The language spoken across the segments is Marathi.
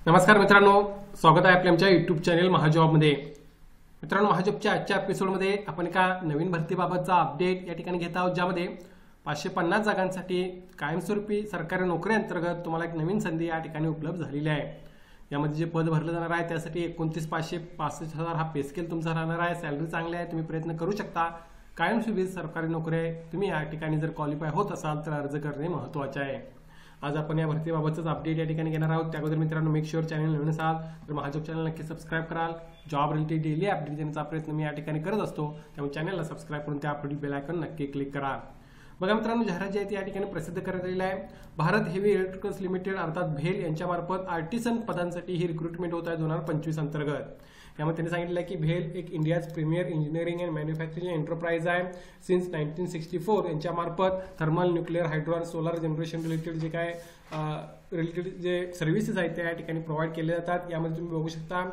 नमस्कार मित्रांनो, स्वागत आहे आपल्या आमच्या युट्यूब चॅनल महाजॉबमध्ये। मित्रांनो, महाजॉबच्या आजच्या एपिसोडमध्ये आपण एका नवीन भरतीबाबतचा अपडेट या ठिकाणी घेत आहोत, ज्यामध्ये 550 जागांसाठी कायमस्वरूपी सरकारी नोकरी अंतर्गत तुम्हाला एक नवीन संधी या ठिकाणी उपलब्ध झालेली आहे। यामध्ये जे पद भरलं जाणार आहे त्यासाठी 29,565,000 हा पे स्केल तुमचा राहणार आहे। सॅलरी चांगली आहे, तुम्ही प्रयत्न करू शकता। कायमस्वरूपी सरकारी नोकरी तुम्ही या ठिकाणी जर क्वालिफाय होत असाल तर अर्ज करणे महत्त्वाचे आहे। आज आपण या भरतीबाबतच अपडेट या ठिकाणी घेणार आहोत। त्याअगोदर मित्रांनो, मेक शुअर चॅनल नवीन असाल तर महाजॉब चॅनल नक्की सबस्क्राईब कराल। जॉब रिलेटेड डेली अपडेट देण्याचा प्रयत्न मी या ठिकाणी करत असतो, त्यामुळे चॅनलला सबस्क्राईब करून त्या पुढील बेल आयकॉन नक्की क्लिक करा। बघा मित्रांनो, जाहिरात जी आहे ती या ठिकाणी प्रसिद्ध करण्यात आलेली आहे। भारत हेवी इलेक्ट्रिकल्स लिमिटेड अर्थात भेल यांच्यामार्फत आर्टिसन पदांसाठी ही रिक्रुटमेंट होत आहे 2025 अंतर्गत। यामध्ये त्यांनी सांगितलं की भेल एक India's premier engineering and manufacturing enterprise आहे। सिन्स 1964 यांच्यामार्फत थर्मल, न्यूक्लिअर, हायड्रो आणि सोलर जनरेशन रिलेटेड जे काय रिलेटेड जे सर्व्हिसेस आहेत त्या या ठिकाणी प्रोव्हाइड केले जातात। यामध्ये तुम्ही बघू शकता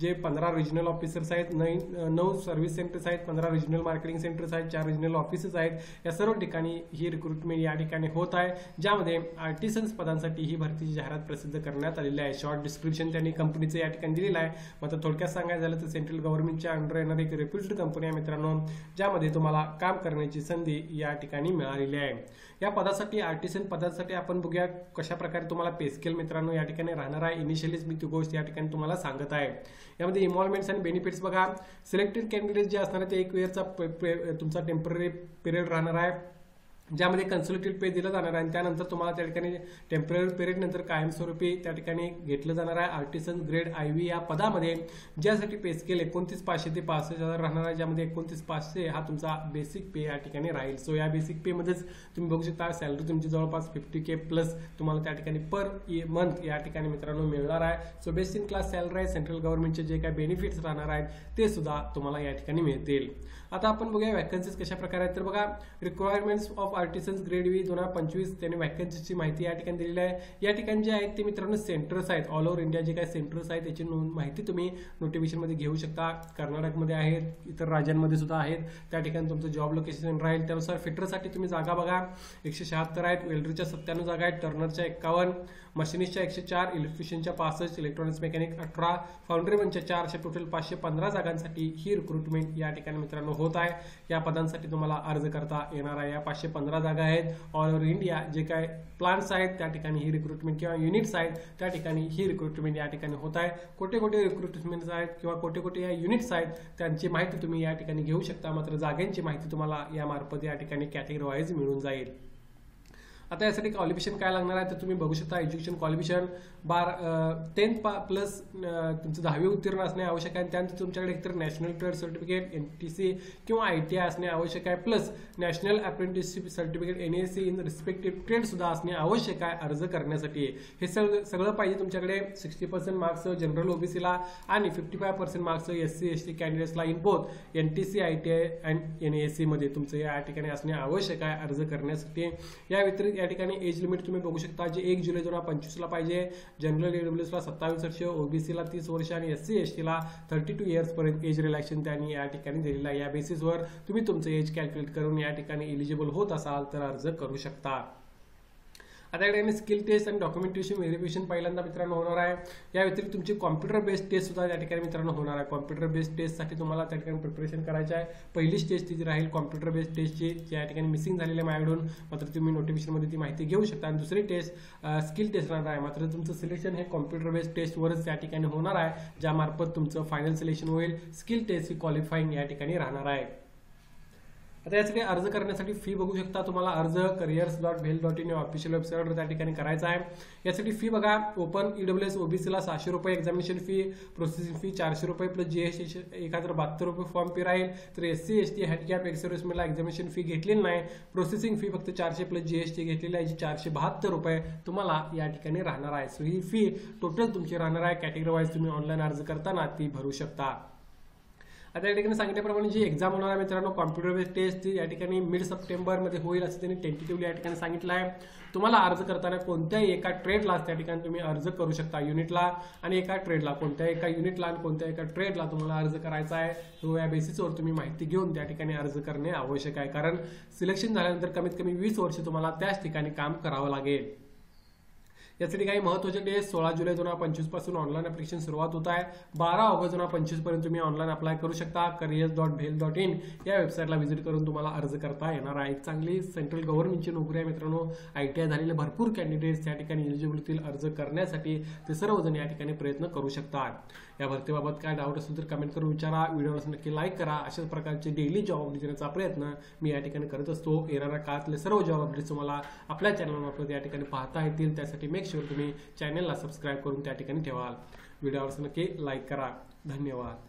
जे 15 रिजनल ऑफिसर्स आहेत, 9 सर्व्हिस सेंटर्स आहेत, 15 रिजनल मार्केटिंग सेंटर्स आहेत, 4 रिजनल ऑफिसेस आहेत। या सर्व ठिकाणी ही रिक्रुटमेंट या ठिकाणी होत आहे, ज्यामध्ये आर्टिसन्स पदांसाठी ही भरतीची जाहिरात प्रसिद्ध करण्यात आलेली आहे। शॉर्ट डिस्क्रिप्शन त्यांनी कंपनीचं या ठिकाणी दिलेलं आहे। मात्र थोडक्यात सांगायचं झालं तर सेंट्रल गव्हर्नमेंटच्या अंडर येणारी एक रेप्युटेड कंपनी आहे मित्रांनो, ज्यामध्ये तुम्हाला काम करण्याची संधी या ठिकाणी मिळालेली आहे। या पदासाठी आर्टिसन पदासाठी आपण बघूया कशा प्रकारे तुम्हाला पे स्केल मित्रांनो या ठिकाणी राहणार आहे। इनिशियलीच मी ती गोष्ट या ठिकाणी तुम्हाला सांगत आहे। यामध्ये इन्व्हॉल्वमेंट्स आणि बेनिफिट्स बघा, सिलेक्टेड कॅन्डिडेट जे असणार ते 1 इयरचा तुमचा टेम्पररी पिरियड राहणार आहे, ज्यामध्ये कन्सल्टेड पे दिलं जाणार आहे आणि त्यानंतर तुम्हाला त्या ठिकाणी टेम्पररी पिरियड नंतर कायमस्वरूपी त्या ठिकाणी घेतलं जाणार आहे। आर्टिसन ग्रेड IV या पदामध्ये ज्यासाठी पे स्केल 29,500 ते 65,000 राहणार आहे, ज्यामध्ये 29,500 हा तुमचा बेसिक पे या ठिकाणी राहील। सो या बेसिक पे मध्येच तुम्ही बघू शकता सॅलरी तुमची जवळपास 50K प्लस तुम्हाला त्या ठिकाणी पर मंथ या ठिकाणी मित्रांनो मिळणार आहे। So best in class salary आहे। सेंट्रल गव्हर्नमेंटचे जे काही बेनिफिट्स राहणार आहेत ते सुद्धा तुम्हाला या ठिकाणी मिळतील। आता आपण बघूया वॅकन्सीज कशा प्रकारे आहेत। तर बघा, requirements of artisans grade V 2025 त्यांनी वॅकन्सीची माहिती या ठिकाणी दिलेली आहे। या ठिकाणी जे आहेत ते मित्रांनो सेंटर्स आहेत, ऑल ओव्हर इंडिया जे काही सेंटर्स आहेत त्याची माहिती तुम्ही नोटिफिकेशनमध्ये घेऊ शकता। कर्नाटकमध्ये आहेत, इतर राज्यांमध्ये सुद्धा आहेत, त्या ठिकाणी तुमचं जॉब लोकेशन राहील। त्यानुसार फिटरसाठी तुम्ही जागा बघा, 176 आहेत, वेल्डरच्या 97 जागा आहेत, टर्नरच्या 51, मशिनिस्टच्या 104, इलेक्ट्रिशियनच्या 65, इलेक्ट्रॉनिक्स मेकॅनिक 18, फाउंड्री वनच्या 4, अशा टोटल 515 जागांसाठी ही रिक्रुटमेंट या ठिकाणी मित्रांनो होत आहे। या पदांसाठी तुम्हाला अर्ज करता येणार आहे। या 515 जागा आहेत ऑल ओव्हर इंडिया, जे काय प्लांट्स आहेत त्या ठिकाणी ही रिक्रुटमेंट किंवा युनिट्स आहेत त्या ठिकाणी ही रिक्रुटमेंट या ठिकाणी होत आहे। कोठे कोठे रिक्रुटमेंट्स आहेत किंवा कोठे कोठे या युनिट्स आहेत त्यांची माहिती तुम्ही या ठिकाणी घेऊ शकता। मात्र जागांची माहिती तुम्हाला या मार्फत या ठिकाणी कॅटेगरी वाईज मिळून जाईल। आता यासाठी क्वालिफिकेशन काय लागणार आहे तर तुम्ही बघू शकता, एज्युकेशन क्वालिफिकेशन 10th प्लस तुमचं 10वी उत्तीर्ण असणे आवश्यक आहे। त्यानंतर तुमच्याकडे एकतर नॅशनल ट्रेड सर्टिफिकेट NTC किंवा ITI असणे आवश्यक आहे, plus national apprenticeship certificate NAC in respective trade सुद्धा असणे आवश्यक आहे अर्ज करण्यासाठी। हे सगळं पाहिजे तुमच्याकडे। 60% मार्क्स जनरल OBCला आणि 55% मार्क्स SC ST कॅन्डिडेट्सला in both NTC ITI and NAC मध्ये तुमचं या ठिकाणी असणे आवश्यक आहे अर्ज करण्यासाठी। या व्यतिरिक्त या ठिकाणी एज लिमिट तुम्ही बघू शकता, जे 1 जुलै 2025 ला पाहिजे। जनरल EWS ला 27 वर्ष, OBC ला 30 वर्ष आणि SC ST ला 32 इयर्स पर्यंत एज रिलॅक्सेशन त्यांनी या ठिकाणी दिलेलं आहे। या बेसिसवर तुम्ही तुमचं एज कॅल्क्युलेट करून या ठिकाणी एलिजिबल होत असाल तर अर्ज करू शकता। आता या स्किल टेस्ट आणि डॉक्युमेंटेशन व्हेरिफिकेशन पहिल्यांदा मित्रांनो होणार आहे। या व्यतिरिक्त तुमची कॉम्प्युटर बेस्ड टेस्ट सुद्धा या ठिकाणी मित्रांनो होणार आहे। कॉम्प्युटर बेस्ड टेस्टसाठी तुम्हाला त्या ठिकाणी प्रिपरेशन करायचं आहे। पहिली टेस्ट ती राहील कॉम्प्युटर बेस्ड टेस्टची, या ठिकाणी मिसिंग झालेली आहे माझ्याकडून, मात्र तुम्ही नोटिफिकेशनमध्ये ती माहिती घेऊ शकता। आणि दुसरी टेस्ट स्किल टेस्ट राहणार आहे, मात्र तुमचं सिलेक्शन हे कॉम्प्युटर बेस्ड टेस्टवरच या ठिकाणी होणार आहे, ज्यामार्फत तुमचं फायनल सिलेक्शन होईल। स्किल टेस्ट ही क्वालिफाईंग या ठिकाणी राहणार आहे। आता यासाठी अर्ज करण्यासाठी फी बघू शकता, तुम्हाला अर्ज careers.bhel.in या ऑफिशियल वेबसाईटवर त्या ठिकाणी करायचा आहे। यासाठी फी बघा, ओपन EWS OBCला 600 रुपये एक्झामिनेशन फी, प्रोसेसिंग फी 400 रुपये प्लस GST 1072 रुपये फॉर्म फी राहील। तर SC ST हँडिकॅप एक्सर्व्हिसमेनला एक्झामिनेशन फी घेतलेली नाही, प्रोसेसिंग फी फक्त 400 प्लस GST घेतलेली आहे, जी 472 रुपये तुम्हाला या ठिकाणी राहणार आहे। सो ही फी टोटल तुमची राहणार आहे। कॅटेगरी वाईज तुम्ही ऑनलाईन अर्ज करताना ती भरू शकता। आता या ठिकाणी सांगितल्याप्रमाणे जी एक्झाम होणार आहे मित्रांनो कॉम्प्युटर बेस्ड टेस्ट ती या ठिकाणी मिड सप्टेंबरमध्ये होईल असं त्यांनी टेंटेटिव्हली या ठिकाणी सांगितलं आहे। तुम्हाला अर्ज करताना कोणत्याही एका ट्रेडला त्या ठिकाणी तुम्ही अर्ज करू शकता, युनिटला आणि एका ट्रेडला, कोणत्याही एका युनिटला आणि कोणत्या एका ट्रेडला तुम्हाला अर्ज करायचा आहे। तो या बेसिसवर तुम्ही माहिती घेऊन त्या ठिकाणी अर्ज करणे आवश्यक आहे, कारण सिलेक्शन झाल्यानंतर कमीत कमी 20 वर्ष तुम्हाला त्याच ठिकाणी काम करावं लागेल। यासाठी काही महत्त्वाचे डेट 16 जुलै 2025 पासून ऑनलाईन ऍप्लिकेशन सुरुवात होत आहे. 12 ऑगस्ट 2025 पर्यंत तुम्ही ऑनलाईन अप्लाय करू शकता. careers.bhel.in या वेबसाईटला व्हिजिट करून तुम्हाला अर्ज करता येणार आहे. एक चांगली सेंट्रल गव्हर्नमेंटची नोकरी आहे मित्रांनो. ITI झालेले भरपूर कॅन्डिडेट्स या ठिकाणी एलिजिबिलिटी अर्ज करण्यासाठी ते सर्वजण या ठिकाणी प्रयत्न करू शकतात. या भरतीबाबत काय डाऊट असेल तर कमेंट करून विचारा. व्हिडिओला नक्की लाईक करा. अशाच प्रकारचे डेली जॉब अपडेट देण्याचा प्रयत्न मी या ठिकाणी करत असतो. येणाऱ्या काळातले सर्व जॉब अपडेट्स तुम्हाला आपल्या चॅनलमार्फत या ठिकाणी पाहता येतील. त्यासाठी मेक शुअर तुम्ही चॅनलला सबस्क्राईब करून त्या ठिकाणी ठेवाल. व्हिडिओवर नक्की लाईक करा. धन्यवाद.